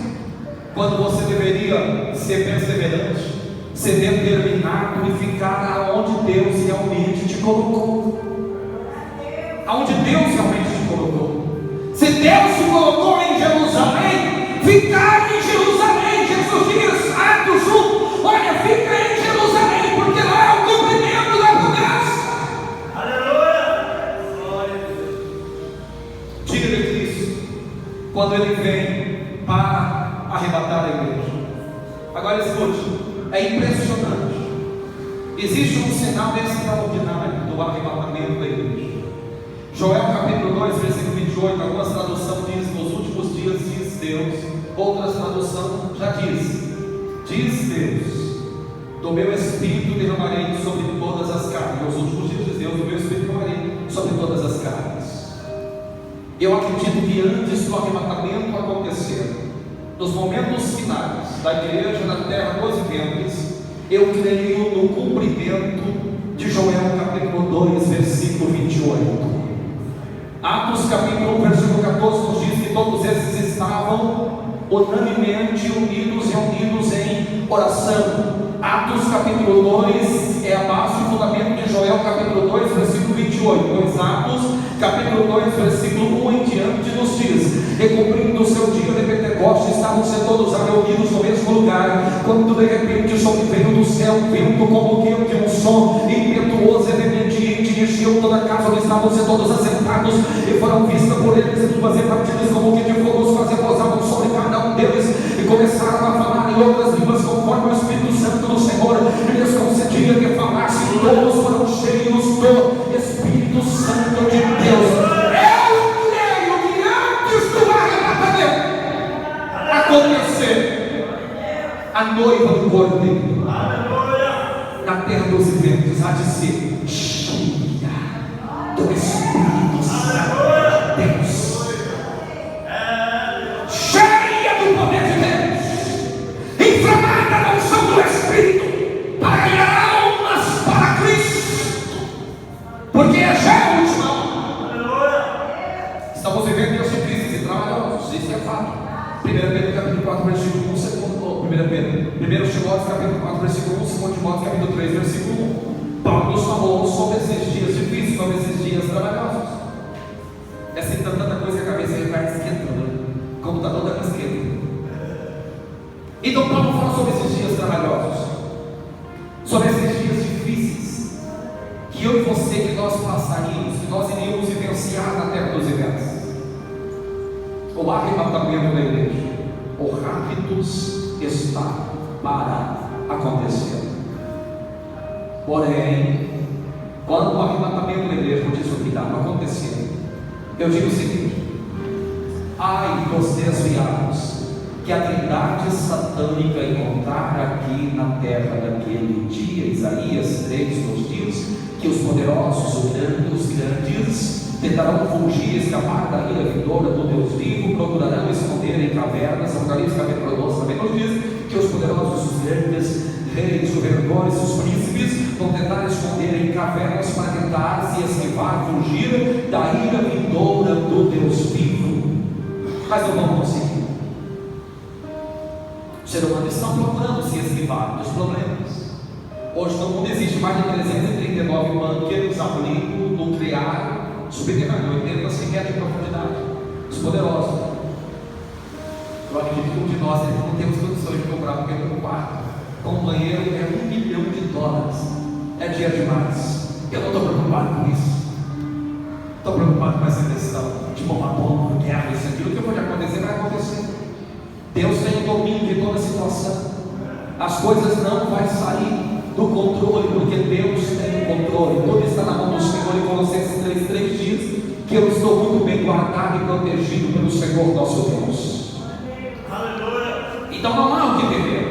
quando você deveria ser perseverante, ser determinado e ficar aonde Deus realmente te colocou. Aonde Deus realmente te colocou. Se Deus te colocou em Jerusalém, ficar em Jerusalém. Jesus diz, Atos 1, olha, fica em Jerusalém, porque lá é o cumprimento da promessa. Aleluia! Glória a Deus. Diga de Cristo, quando Ele vem para arrebatar a igreja. Agora escute, é impressionante. Existe um sinal extraordinário do arrebatamento da igreja. Joel capítulo 2, versículo 28, algumas traduções diz: nos últimos dias diz Deus. Outras traduções já diz Deus, do meu espírito derramarei sobre todas as carnes. Nos últimos dias diz Deus, do meu espírito derramarei sobre todas as carnes. Eu acredito que antes do arrebatamento acontecer, nos momentos finais da igreja na terra dos viventes, eu creio no cumprimento de Joel capítulo 2, versículo 28. Atos capítulo 1, versículo 14 nos diz que todos esses estavam unanimemente unidos e reunidos em oração. Atos capítulo 2 é a base e fundamento de Joel capítulo 2, versículo 28. Pois Atos capítulo 2, versículo 1 em diante nos diz: e cumprindo o seu dia de Pentecostes, estavam sendo todos reunidos no mesmo lugar, quando de repente sobreveio do céu um vento como que de um som impetuoso e veemente, e encheu toda a casa onde estavam sendo todos assentados, e foram vistas por eles e duas repartidas como que de fogo, os quais repousavam sobre cada um deles, e começaram a falar em outras línguas conforme o Espírito Santo do Senhor lhes concedia que falassem. Todos foram cheios do Espírito Santo de Deus. Eu creio que antes do arrebatamento acontecer, a noiva do Cordeiro na terra dos viventes há de ser cheia do Espírito Santo de Deus, cheia do poder de Deus, inflamada na unção do Espírito, para ganhar almas para Cristo, porque já é a última. Estamos vivendo dias difíceis e trabalhosos, isso é fato. 1 Pedro capítulo 4, versículo 1, 1 Timóteo capítulo 4, versículo 1, 2 Timóteo capítulo 3, versículo 1. Paulo nos falou sobre esses dias difíceis, sobre esses dias trabalhosos. É assim, tanta coisa que a cabeça vai esquentando, o computador está esquentando. Então Paulo fala sobre esses dias trabalhosos, sobre esses dias difíceis, que eu e você, que nós passaríamos, que nós iríamos vivenciar na terra dos eventos. O arrebatamento da igreja, o raptus está para acontecer. Porém, quando o arrebatamento da igreja diz o que está para acontecer, eu digo o seguinte: ai dos desviados, que a Trindade atividade satânica encontrar aqui na terra daquele dia. Isaías 3 nos diz que os poderosos, os grandes, tentarão fugir, escapar da ira vindoura do Deus vivo, procurarão esconder em cavernas. Apocalipse capítulo 12 também nos diz que os poderosos, os grandes, reis, governadores, os príncipes vão tentar esconder em cavernas para tentar se esquivar, fugir da ira vindoura do Deus vivo, mas não vão conseguir. Os seres humanos estão procurando se esquivar dos problemas. Hoje no mundo existe mais de 339 bunkers, abrigo nuclear subterrâneo, 80 metros de profundidade. Os poderosos. Eu acredito que um de nós não temos condições de comprar um pequeno quarto com um banheiro é $1 milhão. É dinheiro demais. Eu não estou preocupado com isso. Estou preocupado com essa questão de bomba atômica, guerra, isso aquilo. O que pode acontecer vai acontecer. Deus tem o domínio de toda a situação. As coisas não vão sair do controle, porque Deus tem o controle. Tudo está na mão do Senhor. E Colossenses 3 diz que eu estou muito bem guardado e protegido pelo Senhor nosso Deus. Aleluia. Então não há o que temer.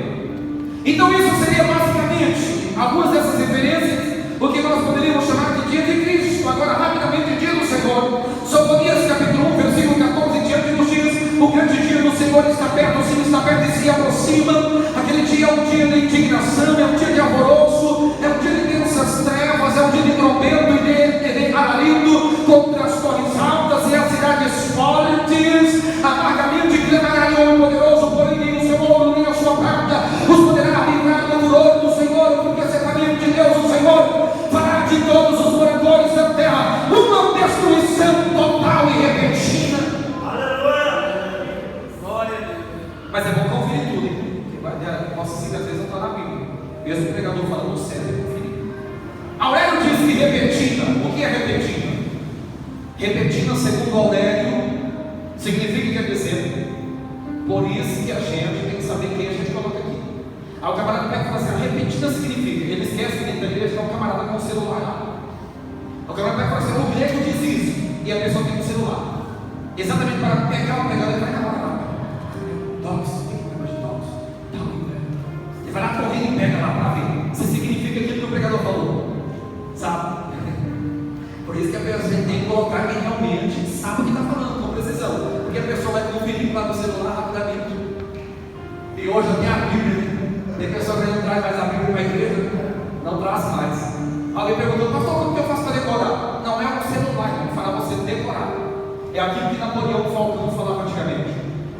Então isso seria basicamente algumas dessas referências, o que nós poderíamos chamar de dia de Cristo. Agora rapidamente, dia do Senhor. Sofonias capítulo 1 versículo 14 em diante nos diz: o grande dia do Senhor está perto, o Senhor está perto e se aproxima. Aquele dia é um dia de indignação, é um dia de alvoroço, é um dia de densas trevas, é um dia de trombento e de alarido contra as torres altas e as cidades fortes. Amargamente clamará o poderoso, porém nem o seu ouro nem a sua prata os poderá livrar do furor do Senhor, porque certamente Deus, o Senhor, fará de todos os moradores da terra uma destruição total e repentina. Aleluia. Glória a Deus. Mas é bom conferir tudo, hein? Porque nossa Bíblia às vezes não está na Bíblia. Mesmo o pregador falando sério, é conferir. Aurélio diz que repentina. O que é repentina? Repentina, segundo Aurélio, significa que quer dizer. Por isso que a gente tem que saber quem a gente coloca aqui. Aí o camarada pega e fala assim: repentina significa. Ele esquece que dentro da igreja tem um camarada com um celular lá. O camarada pega e fala assim: o grego diz isso. E a pessoa tem um celular. Exatamente para pegar o pregador e vai na hora lá. Dogs, tem que lembrar de dogs. Ele vai lá correndo e pega lá para ver se significa aquilo que o pregador falou. Sabe? Por isso que a pessoa tem que colocar quem realmente sabe o que está falando, com precisão. Porque a pessoa vai conferir lá no celular rapidamente. E hoje até a Bíblia. Tem pessoa que não traz mais a Bíblia para a igreja. Não traz mais. Alguém perguntou: pastor, como que eu faço para decorar? Não é o celular, não fala você decorar. É aquilo que Napoleão Falcão falava antigamente.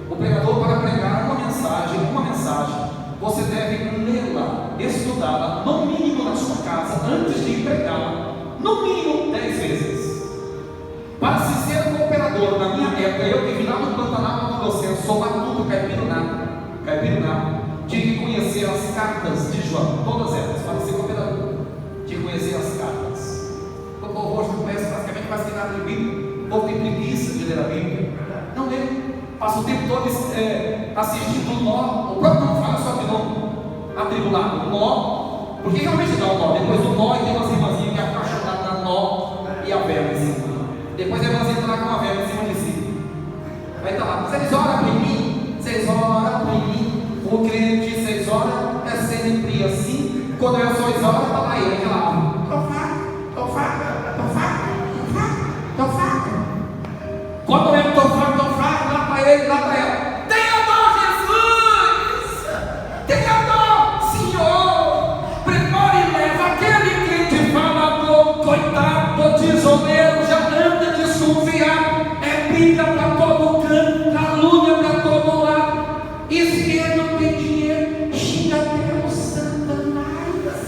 O pregador, para pregar uma mensagem, você deve lê-la, estudá-la, no mínimo na sua casa, antes de pregá-la, no mínimo 10 vezes. Para se ser um operador, na minha época, eu que vim lá no Pantanal, no Grossense, sou matuto, caipiruna, tinha que conhecer as cartas de João, todas elas, para ser operador. Tinha que conhecer as cartas. O povo hoje não conhece praticamente quase que nada de Bíblia. O povo tem preguiça de ler a Bíblia. Não lê, passa o tempo todo assistindo o nó. O próprio não fala só de nó atribulado, o nó, porque realmente dá o nó. Depois o nó e tem umas irmãzinhas que é apaixonada na nó e a vela em cima. Depois a irmãzinha está lá com a vela em cima de si. Vai estar lá: vocês oram por mim, vocês oram por mim. O crente 6 horas é sempre assim. Quando é 6 horas, está lá ele, aquela: tô fraco. Quando eu tô fraco, lá para ele, lá para ela: tenha dó, Jesus! Tenha dó, Senhor! Prepare e leva aquele crente falador, coitado, tesoneiro, já anda desconfiado. É briga para todo canto, calúnia para todo lado. E se ele não tem dinheiro, xinga Deus, Satanás.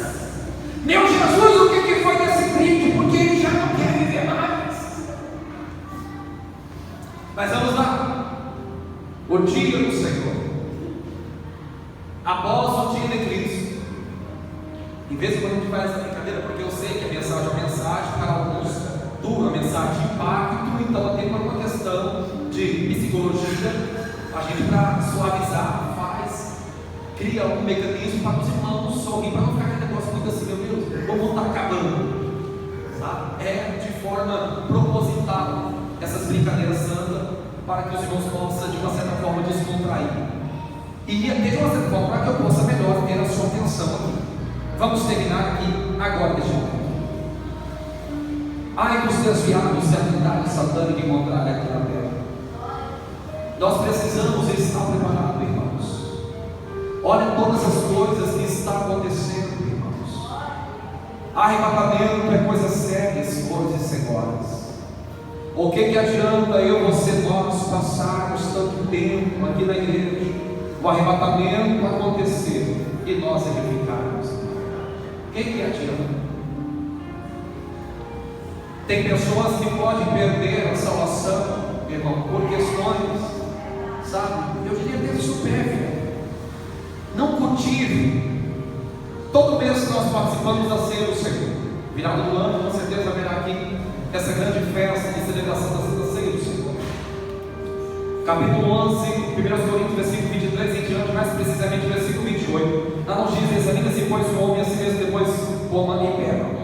Meu Jesus, o que foi desse crente? Porque ele já não quer viver mais. Mas vamos lá. O dia do Senhor. Após o dia de Cristo. Em vez de quando a gente faz essa brincadeira, porque eu sei que a mensagem é uma mensagem, para alguns dura, a mensagem de impacto, então até por uma questão de psicologia, a gente, para suavizar, cria um mecanismo para os irmãos sorrir, para não ficar aquele negócio muito assim: meu Deus, o mundo está acabando. Sabe? É de forma proposital essas brincadeiras santas, para que os irmãos possam de uma certa forma descontrair. E de uma certa forma, para que eu possa melhor ter a sua atenção aqui. Vamos terminar aqui agora deste momento. Ai dos desviados e a habilidade satânica encontrada aqui na terra. Nós precisamos estar preparados, irmãos. Olha todas as coisas que estão acontecendo, irmãos. Arrebatamento é coisa séria, senhores e senhoras. O que adianta eu, você, nós passarmos tanto tempo aqui na igreja, o arrebatamento acontecer e nós edificarmos? O que adianta? Tem pessoas que podem perder a salvação, irmão, por questões, sabe, eu diria mesmo supérfluas. Não cultive. Todo mês nós participamos da ceia do Senhor. Virado do ano, com certeza haverá aqui essa grande festa de celebração da Santa Ceia do Senhor. Capítulo 11, 1 Coríntios, versículo 23 em diante, mais precisamente versículo 28. Lá nos diz: examina-se, pois, o homem a si mesmo, depois coma e beba.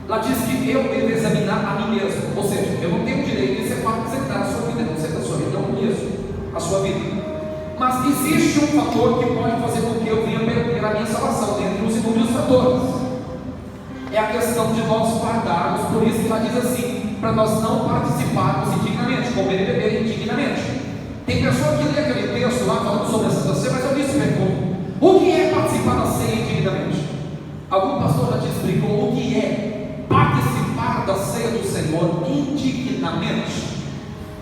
Lá diz que eu devo examinar a mim mesmo, ou seja, eu não tenho direito de ser parte de examinar a sua vida, não sei da sua vida, não conheço a sua vida. Mas existe um fator que pode fazer com que eu venha perder a minha salvação, dentre os inúmeros fatores. É a questão de nós pagarmos, por isso que ela diz assim, para nós não participarmos indignamente, comer e beber indignamente. Tem pessoa que lê aquele texto lá falando sobre a Santa Ceia, mas eu lhe pergunto: o que é participar da ceia indignamente? Algum pastor já te explicou o que é participar da ceia do Senhor indignamente?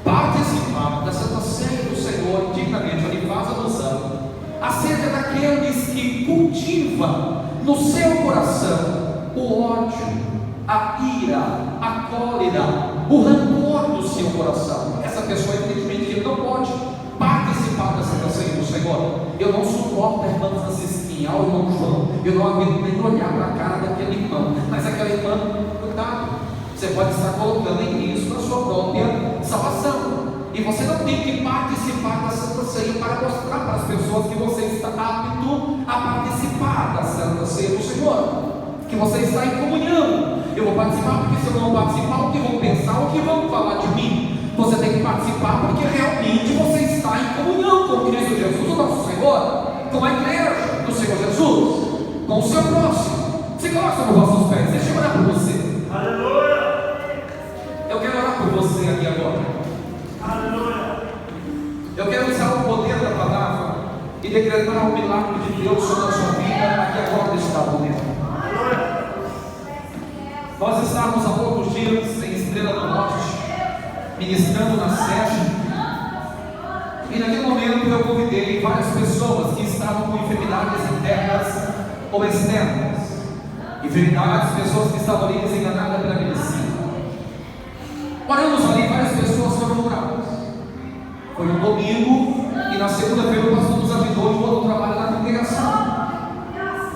Participar da Santa Ceia do Senhor indignamente, ele faz alusão acerca daqueles que cultivam no seu coração o ódio, a ira, a cólera, o rancor do seu coração. Essa pessoa, evidentemente, ele não pode participar da Santa Ceia do Senhor. Eu não suporto a irmã Francisquinha, ao irmão João, eu não aguento nem olhar para a cara daquele irmão, mas aquela irmã, cuidado, você pode estar colocando em risco a sua própria salvação. E você não tem que participar da Santa Ceia para mostrar para as pessoas que você está apto a participar da Santa Ceia do Senhor, que você está em comunhão. Eu vou participar porque se eu não participar, o que vão pensar, o que vão falar de mim? Você tem que participar porque realmente você está em comunhão com Cristo Jesus, o nosso Senhor, com a igreja do Senhor Jesus, com o seu próximo. Se coloca nos vossos pés, deixa eu orar por você. Aleluia! Eu quero orar por você aqui agora. Aleluia! Eu quero usar o poder da palavra e decretar o milagre de Deus sobre a sua vida aqui agora neste momento. Nós estávamos há poucos dias em Estrela do Norte, ministrando na sede, e naquele momento eu convidei várias pessoas que estavam com enfermidades internas ou externas, enfermidades, pessoas que estavam ali desenganadas pela medicina. Oramos ali, várias pessoas foram curadas. Foi um domingo, e na segunda-feira o pastor nos ajudou de outro trabalho na congregação.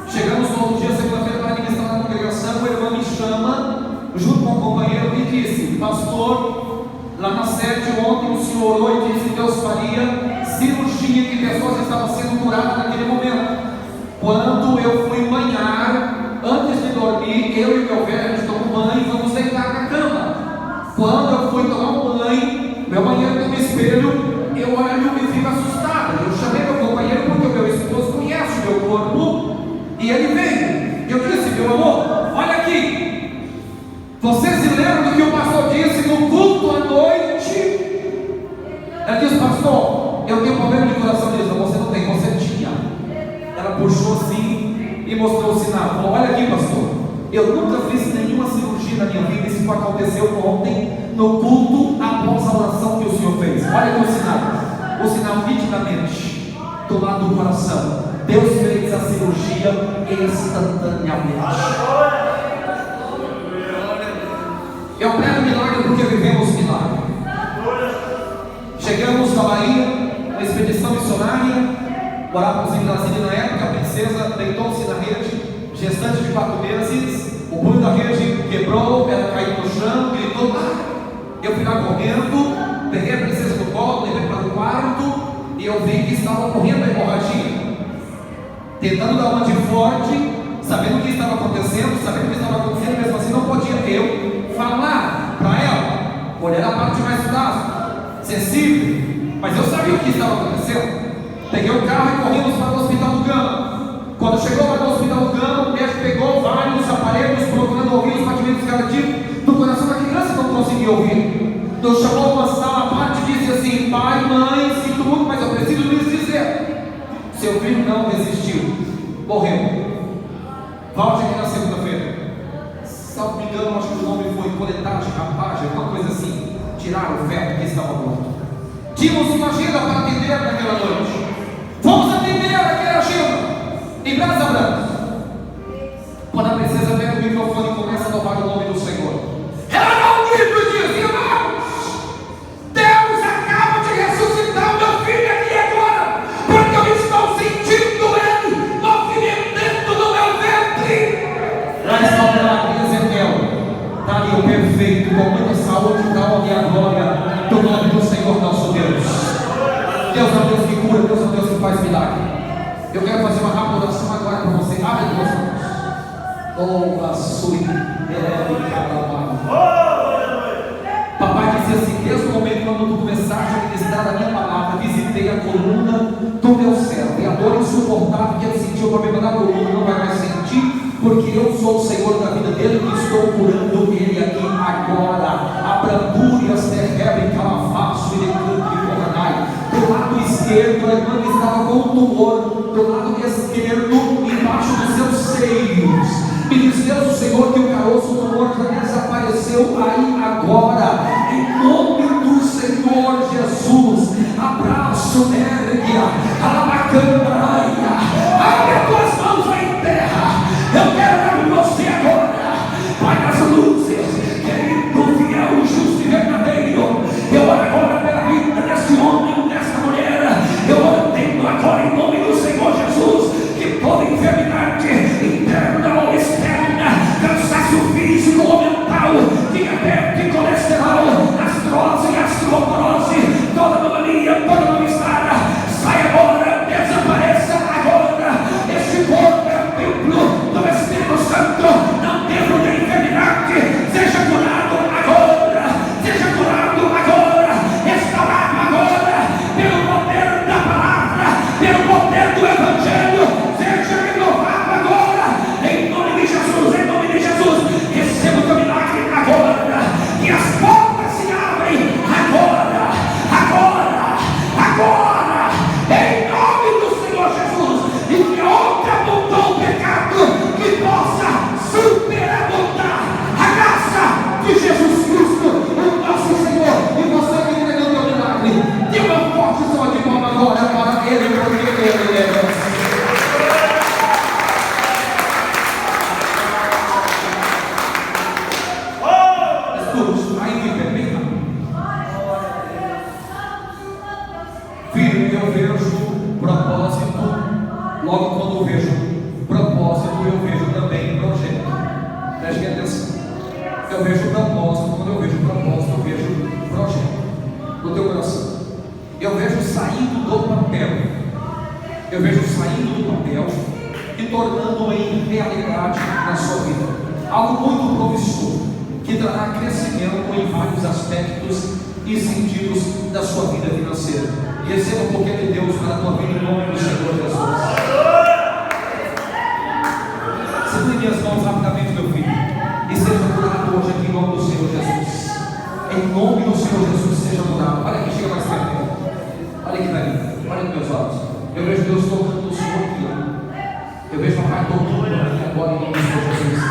Chegamos no outro dia, segunda-feira, para ministrar na congregação. O irmão me chama, junto com o companheiro, e disse: pastor, lá na sede ontem o senhor orou e disse que Deus faria cirurgia, que pessoas estavam sendo curadas naquele momento. Quando eu fui banhar, antes de dormir, eu e meu velho, a gente tomou banho e vamos deitar na cama. Quando eu fui tomar um banho, meu banheiro tem um espelho, eu olho e fico assustado. Eu chamei meu companheiro porque o meu esposo conhece o meu corpo. E ele veio, eu disse: meu amor, olha aqui, você se lembra do que o pastor disse no culto à noite? Ela disse: pastor, eu tenho problema de coração. Ele disse: você não tem, você tinha. Ela puxou assim e mostrou o sinal. Falou: olha aqui, pastor, eu nunca fiz nenhuma cirurgia na minha vida. Isso aconteceu ontem no culto após a oração que o senhor fez. Olha aqui o sinal nitidamente do lado do coração. Deus fez a cirurgia instantaneamente. Eu prego milagre porque vivemos milagre. Chegamos na Bahia, uma expedição missionária. Morávamos em Brasília na época. A princesa deitou-se na rede, gestante de 4 meses. O punho da rede quebrou, ela caiu no chão, gritou: eu fui lá correndo, peguei a princesa no colo, levei para o quarto e eu vi que estava correndo a hemorragia. Tentando dar uma de forte, sabendo o que estava acontecendo, mesmo assim não podia eu falar para ela, olhar a parte mais frágil, sensível, mas eu sabia o que estava acontecendo. Peguei o carro e corrimos para o Hospital do Gama. Quando chegou lá no Hospital do Gama, o médico pegou vários aparelhos procurando ouvir os batimentos cardíacos do coração da criança, não conseguia ouvir. Então chamou uma sala à parte e disse assim: pai, mãe, sinto muito, mas eu preciso lhes dizer, seu filho não resistiu, morreu. Volte aqui na segunda-feira. Salvo me engano, acho que o nome foi coletagem, rapagem, alguma coisa assim. Tiraram o feto que estava morto. Tínhamos uma agenda para atender naquela noite. Fomos atender aquela agenda em Brasa Branca. Quando a princesa pega o microfone e começa a louvar o nome do Senhor, ela dá um grito e diz: irmãos, Deus acaba de ressuscitar o meu filho aqui agora, porque eu estou sentindo ele movimentando no meu ventre. Lá está o milagre, Ezequiel. Está ali o perfeito, com muita saúde, da honra e a glória do nome do Senhor nosso Deus. Deus é o Deus que cura, Deus é o Deus que faz milagre. Eu quero fazer uma rápida oração agora para você. Abre as duas mãos. Oh, a sua Papai disse assim: desde o momento quando tu começaste a ministrar a minha palavra, visitei a coluna do meu servo, e a dor insuportável que ele sentiu para me mandar a coluna não vai mais sentir, porque eu sou o Senhor da vida dele e estou curando ele aqui agora. A brandura e as terrebras em calafácio e decântio e coronai. Do lado esquerdo, a irmã estava com um tumor. Do lado esquerdo, embaixo dos seus seios. Me diz Deus, o Senhor, que o caroço do tumor já desapareceu aí agora. Em nome do Senhor Jesus. Abraço, Nérgia. Alabacambraia. Abre as tuas mãos aí em terra. Eu quero dar com você agora. Pai das luzes, querido, fiel, justo e verdadeiro. Eu oro agora pela vida desse homem, dessa mulher. Eu ordeno agora em nome do Senhor Jesus que toda enfermidade interna ou externa, cansaço físico ou mental, diabetes, colesterol, astrose e astroporose, toda anomalia, toda mal-estar, sai agora, desapareça agora. Este corpo é o templo do Espírito Santo, não templo da enfermidade. Seja curado agora, seja curado agora, restaurado agora, pelo poder da palavra, pelo poder do Evangelho. Seja renovado agora, em nome de Jesus, em nome de Jesus. Receba o teu milagre agora, e as portas se abrem agora, agora, agora, em nome do Senhor Jesus. E que onde abundou o pecado, que possa superabundar a graça de Jesus Cristo, o nosso Senhor. E você que entregou o teu milagre, dê uma forte salva de palmas agora para Ele, porque Ele é Deus. Escute, aí me bem rápido. Filho, eu vejo propósito. Logo quando eu vejo propósito, eu vejo também projeto. Preste atenção. Eu vejo propósito. Quando eu vejo propósito, eu vejo projeto no teu coração. Eu vejo saindo do papel. Eu vejo saindo do papel e tornando em realidade na sua vida algo muito promissor, que trará crescimento em vários aspectos e sentidos da sua vida financeira. Receba um pouquinho de Deus para a tua vida em nome do Senhor Jesus. Segure minhas mãos rapidamente, meu filho, e seja curado hoje aqui em nome do Senhor Jesus. Em nome do Senhor Jesus, seja curado. Olha aqui, chega mais perto. Olha aqui, Davi. Olha nos meus olhos. Eu vejo Deus tocando o Senhor aqui. Eu vejo o Papai tocando aqui agora em nome do Senhor Jesus.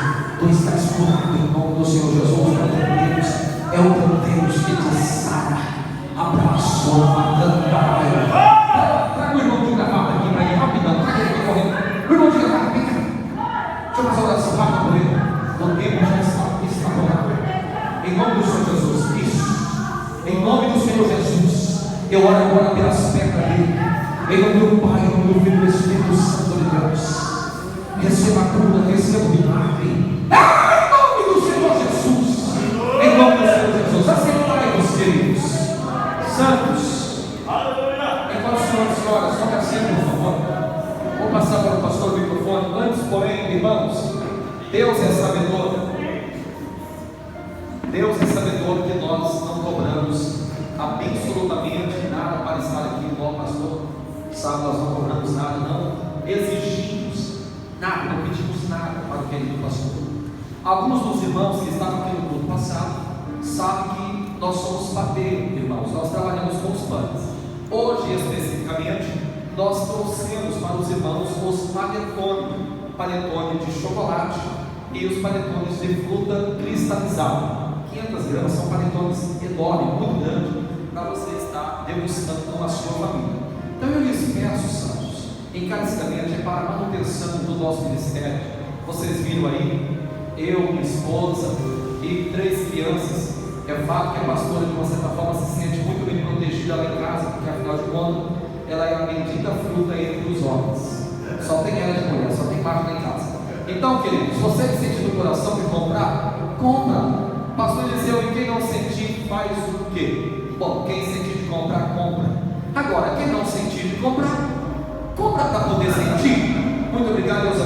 Tu estás curado em nome do Senhor Jesus. O teu Deus é o teu Deus que te sara. Abraço, Macandaraia. Traga o irmão de gravata aqui para ir rapidão. Traga ele aqui correndo. O irmão de gravata, vem cá. Deixa eu fazer uma oração rápida por ele. O tempo já está acabado. Em nome do Senhor Jesus. Isso. Em nome do Senhor Jesus. Eu oro agora pelas pernas dele. Em nome do Pai, em nome do Filho e do Espírito Santo de Deus. Receba a cura, receba o milagre. Em nome do Senhor Jesus. Em nome do Senhor Jesus. Aceitai-vos, queridos. Santos. Enquanto os senhores e senhoras, toca assim, por favor. Vou passar para o pastor o microfone. Antes, porém, irmãos, Deus é sabedor. Deus é sabedor que nós não cobramos absolutamente nada para estar aqui igual pastor. Sabe, nós não cobramos nada, não exigimos nada, não pedimos nada para o querido pastor. Alguns dos irmãos que estavam aqui no culto passado sabem que nós somos padeiro, irmãos, nós trabalhamos com os pães. Hoje, especificamente, nós trouxemos para os irmãos os panetone de chocolate e os panetones de fruta cristalizada. 500 gramas, são panetones enormes, muito grandes, para você estar degustando com a sua família. Então eu lhes peço, santos, encarecidamente, é para a manutenção do nosso ministério. Vocês viram aí, eu, minha esposa e 3 crianças. É fato que a pastora, de uma certa forma, se sente muito bem protegida lá em casa, porque afinal de contas, ela é a bendita fruta entre os homens. Só tem ela de mulher, só tem macho lá em casa. Então, queridos, se você sente no coração de comprar, compra. Pastor Eliseu, e quem não sentir, faz o quê? Bom, quem sentir de comprar, compra. Agora, quem não sentir de comprar, compra para poder sentir. Muito obrigado, meus